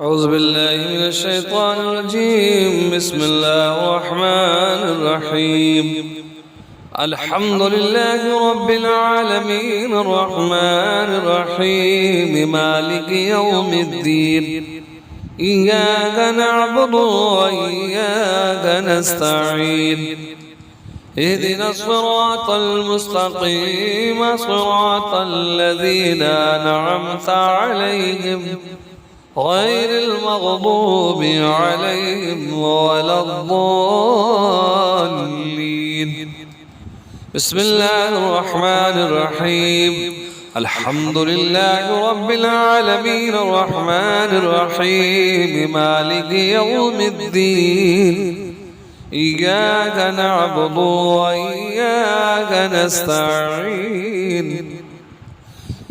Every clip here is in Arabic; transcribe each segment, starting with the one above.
أعوذ بالله من الشيطان الرجيم. بسم الله الرحمن الرحيم. الحمد لله رب العالمين الرحمن الرحيم مالك يوم الدين. إياك نعبد وإياك نستعين. اهدنا الصراط المستقيم صراط الذين أنعمت عليهم غير المغضوب عليهم ولا الضالين. بسم الله الرحمن الرحيم. الحمد لله رب العالمين الرحمن الرحيم مالك يوم الدين. إياك نعبد وإياك نستعين.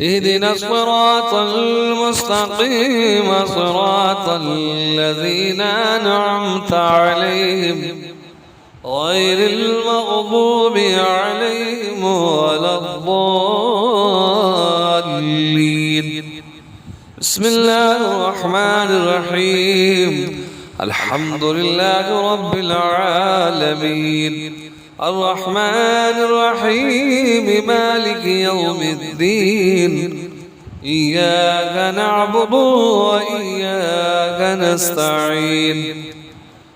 اهدنا الصراط المستقيم صراط الذين أنعمت عليهم غير المغضوب عليهم ولا الضالين. بسم الله الرحمن الرحيم. الحمد لله رب العالمين الرحمن الرحيم مالك يوم الدين. إياك نعبد وإياك نستعين.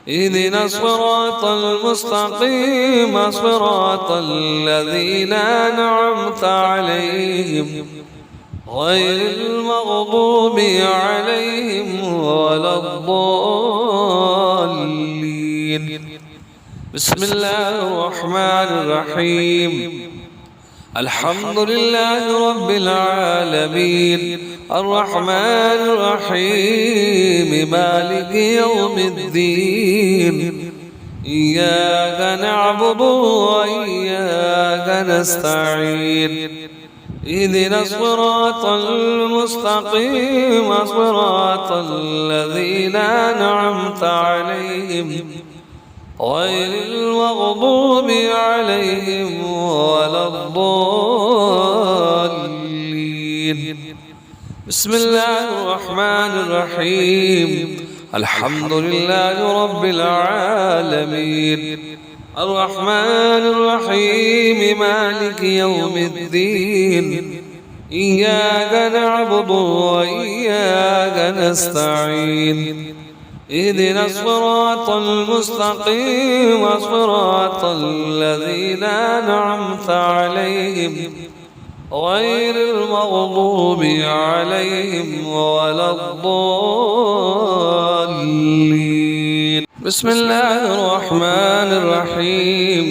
اهدنا الصراط المستقيم صراط الذين أنعمت عليهم غير المغضوب عليهم ولا الضالين. بسم الله الرحمن الرحيم. الحمد لله رب العالمين الرحمن الرحيم مالك يوم الدين. إياك نعبد وإياك نستعين. اهدنا الصراط المستقيم صراط الذين أنعمت عليهم غير المغضوب عليهم ولا الضالين. بسم الله الرحمن الرحيم. الحمد لله رب العالمين الرحمن الرحيم مالك يوم الدين. إياك نعبد وإياك نستعين. اهدنا الصراط المستقيم صراط الذين أنعمت عليهم غير المغضوب عليهم ولا الضالين. بسم الله الرحمن الرحيم.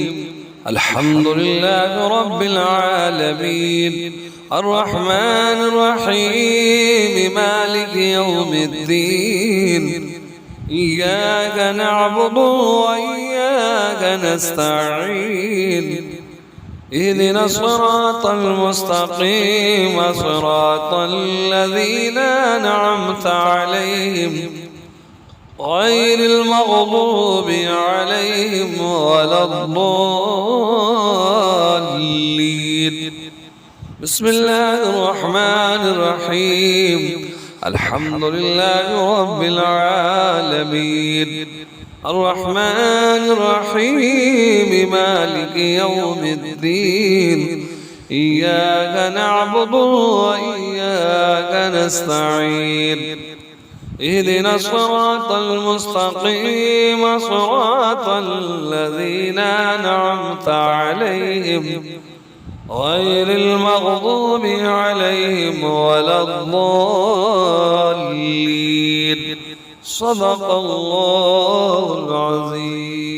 الحمد لله رب العالمين الرحمن الرحيم مالك يوم الدين. إياك نعبد وإياك نستعين. اهدنا الصراط المستقيم صراط الذين أنعمت عليهم غير المغضوب عليهم ولا الضالين. بسم الله الرحمن الرحيم. الحمد لله رب العالمين الرحمن الرحيم مالك يوم الدين. إياك نعبد وإياك نستعين. اهدنا الصراط المستقيم صراط الذين أنعمت عليهم غير المغضوب عليهم ولا الضالين. صدق الله العظيم.